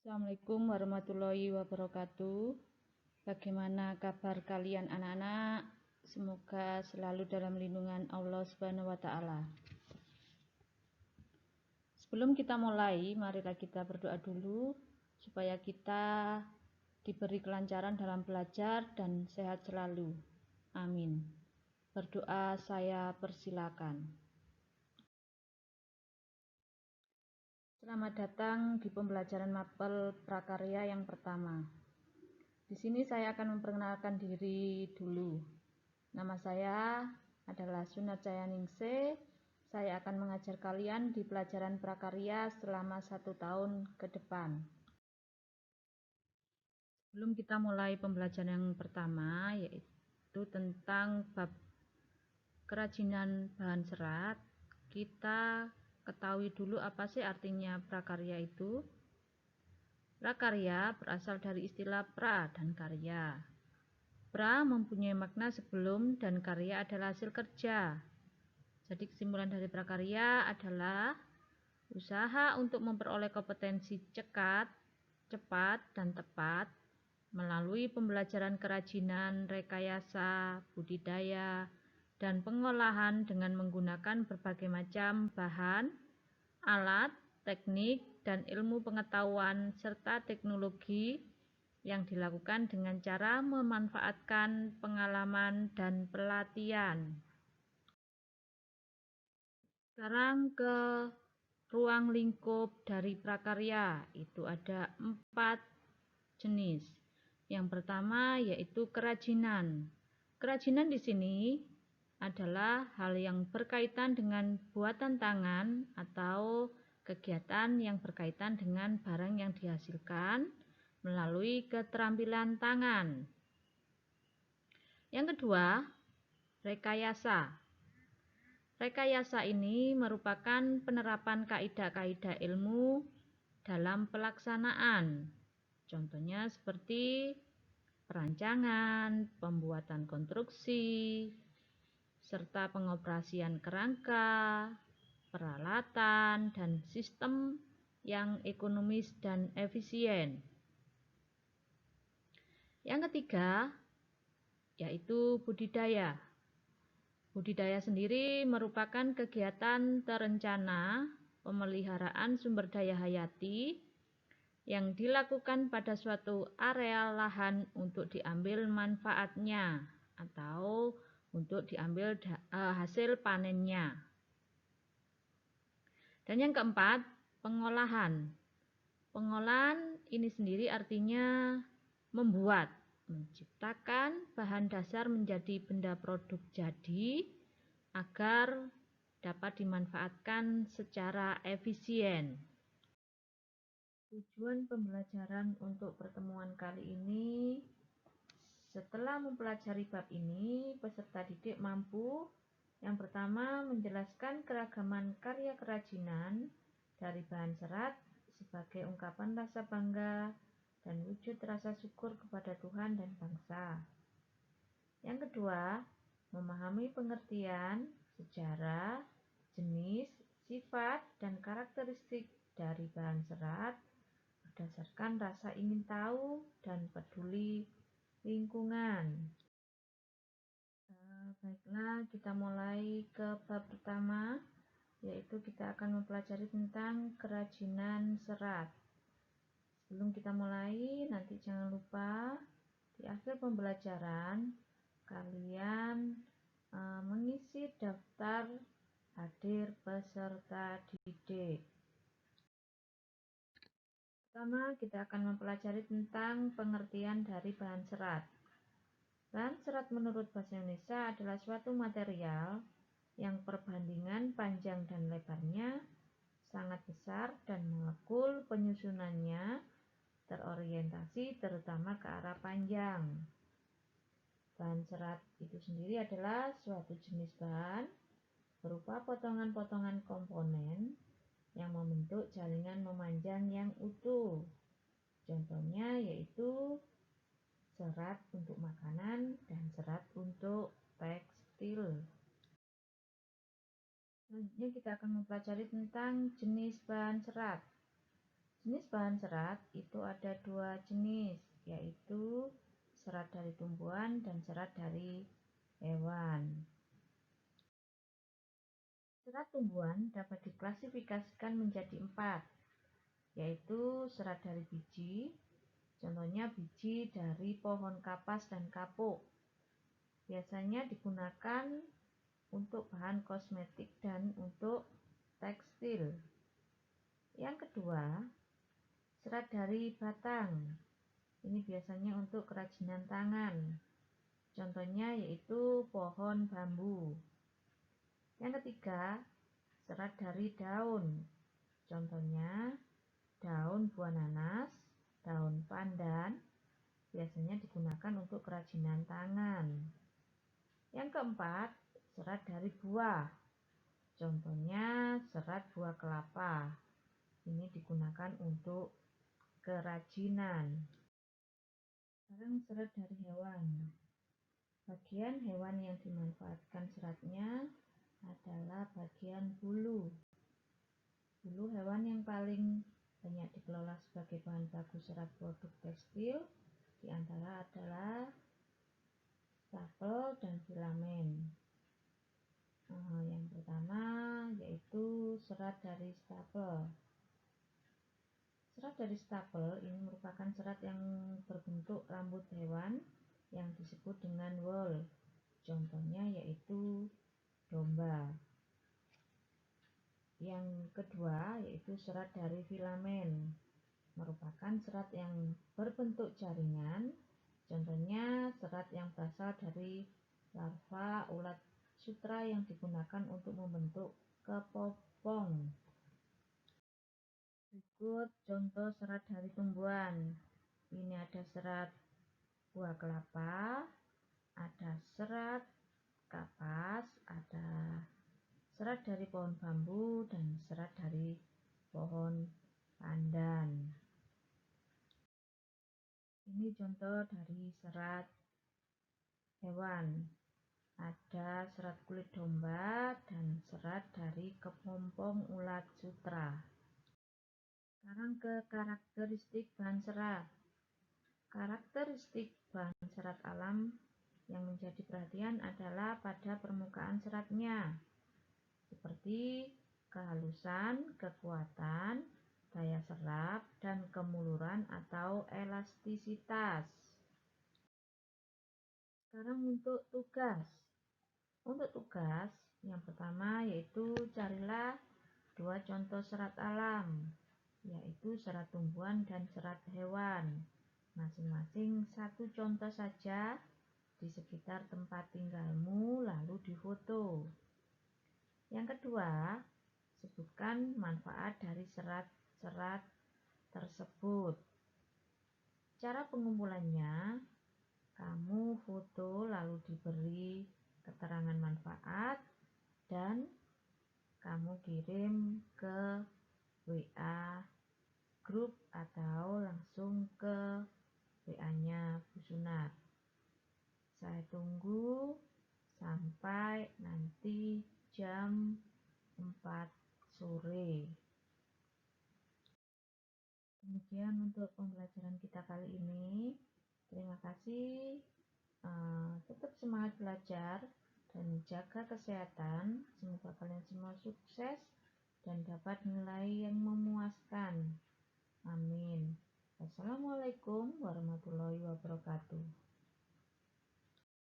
Assalamualaikum warahmatullahi wabarakatuh. Bagaimana kabar kalian anak-anak? Semoga selalu dalam lindungan Allah Subhanahu wa taala. Sebelum kita mulai, marilah kita berdoa dulu supaya kita diberi kelancaran dalam belajar dan sehat selalu. Amin. Berdoa saya persilakan. Selamat datang di pembelajaran mapel prakarya yang pertama. Di sini saya akan memperkenalkan diri dulu. Nama saya adalah Sunat Cayaningsih. Saya akan mengajar kalian di pelajaran prakarya selama 1 tahun ke depan. Sebelum kita mulai pembelajaran yang pertama, yaitu tentang bab kerajinan bahan serat, kita ketahui dulu apa sih artinya prakarya itu. Prakarya berasal dari istilah pra dan karya. Pra mempunyai makna sebelum dan karya adalah hasil kerja. Jadi kesimpulan dari prakarya adalah usaha untuk memperoleh kompetensi cepat, dan tepat melalui pembelajaran kerajinan, rekayasa, budidaya, dan pengolahan dengan menggunakan berbagai macam bahan, alat, teknik, dan ilmu pengetahuan serta teknologi yang dilakukan dengan cara memanfaatkan pengalaman dan pelatihan. Sekarang ke ruang lingkup dari prakarya, itu ada 4 jenis. Yang pertama yaitu kerajinan. Kerajinan di sini adalah hal yang berkaitan dengan buatan tangan atau kegiatan yang berkaitan dengan barang yang dihasilkan melalui keterampilan tangan. Yang kedua, rekayasa. Rekayasa ini merupakan penerapan kaidah-kaidah ilmu dalam pelaksanaan. Contohnya seperti perancangan, pembuatan konstruksi, serta pengoperasian kerangka, peralatan, dan sistem yang ekonomis dan efisien. Yang ketiga, yaitu budidaya. Budidaya sendiri merupakan kegiatan terencana pemeliharaan sumber daya hayati yang dilakukan pada suatu area lahan untuk diambil manfaatnya atau untuk diambil hasil panennya. Dan yang keempat, pengolahan. Pengolahan ini sendiri artinya membuat, menciptakan bahan dasar menjadi benda produk jadi agar dapat dimanfaatkan secara efisien. Tujuan pembelajaran untuk pertemuan kali ini, setelah mempelajari bab ini, peserta didik mampu yang pertama menjelaskan keragaman karya kerajinan dari bahan serat sebagai ungkapan rasa bangga dan wujud rasa syukur kepada Tuhan dan bangsa. Yang kedua, memahami pengertian, sejarah, jenis, sifat, dan karakteristik dari bahan serat berdasarkan rasa ingin tahu dan peduli lingkungan. Baiklah, kita mulai ke bab pertama, yaitu kita akan mempelajari tentang kerajinan serat. Sebelum kita mulai, nanti jangan lupa di akhir pembelajaran kalian mengisi daftar hadir peserta didik. Pertama, kita akan mempelajari tentang pengertian dari bahan serat. Bahan serat menurut bahasa Indonesia adalah suatu material yang perbandingan panjang dan lebarnya sangat besar dan molekul penyusunannya terorientasi terutama ke arah panjang. Bahan serat itu sendiri adalah suatu jenis bahan berupa potongan-potongan komponen yang membentuk jaringan memanjang yang utuh. Contohnya yaitu serat untuk makanan dan serat untuk tekstil. Selanjutnya kita akan mempelajari tentang jenis bahan serat. Jenis bahan serat itu ada dua jenis, yaitu serat dari tumbuhan dan serat dari hewan. Serat tumbuhan dapat diklasifikasikan menjadi 4, yaitu serat dari biji, contohnya biji dari pohon kapas dan kapuk. Biasanya digunakan untuk bahan kosmetik dan untuk tekstil. Yang kedua, serat dari batang. Ini biasanya untuk kerajinan tangan. Contohnya yaitu pohon bambu. Yang ketiga, serat dari daun. Contohnya daun buah nanas, daun pandan, biasanya digunakan untuk kerajinan tangan. Yang keempat, serat dari buah. Contohnya serat buah kelapa. Ini digunakan untuk kerajinan. Sekarang serat dari hewan. Bagian hewan yang dimanfaatkan seratnya adalah bagian bulu. Bulu hewan yang paling banyak dikelola sebagai bahan baku serat produk tekstil diantara adalah stapel dan filamen. Yang pertama yaitu serat dari stapel. Serat dari stapel ini merupakan serat yang berbentuk rambut hewan yang disebut dengan wool. Contohnya yaitu domba. Yang kedua yaitu serat dari filamen, merupakan serat yang berbentuk jaringan. Contohnya serat yang berasal dari larva ulat sutra yang digunakan untuk membentuk kepompong. Berikut contoh serat dari tumbuhan. Ini ada serat buah kelapa, ada serat kapas, ada serat dari pohon bambu, dan serat dari pohon pandan. Ini contoh dari serat hewan. Ada serat kulit domba dan serat dari kepompong ulat sutra. Sekarang ke karakteristik bahan serat. Karakteristik bahan serat alam yang menjadi perhatian adalah pada permukaan seratnya, seperti kehalusan, kekuatan, daya serap, dan kemuluran atau elastisitas. Sekarang untuk tugas. Untuk tugas, yang pertama yaitu carilah dua contoh serat alam, yaitu serat tumbuhan dan serat hewan. Masing-masing satu contoh saja di sekitar tempat tinggalmu, lalu difoto. Yang kedua, sebutkan manfaat dari serat-serat tersebut. Cara pengumpulannya, kamu foto lalu diberi keterangan manfaat dan kamu kirim ke WA grup atau langsung ke WA-nya Bu Sunar. Saya tunggu sampai nanti jam 4 sore. Demikian untuk pembelajaran kita kali ini. Terima kasih. Tetap semangat belajar dan jaga kesehatan. Semoga kalian semua sukses dan dapat nilai yang memuaskan. Amin. Wassalamualaikum warahmatullahi wabarakatuh.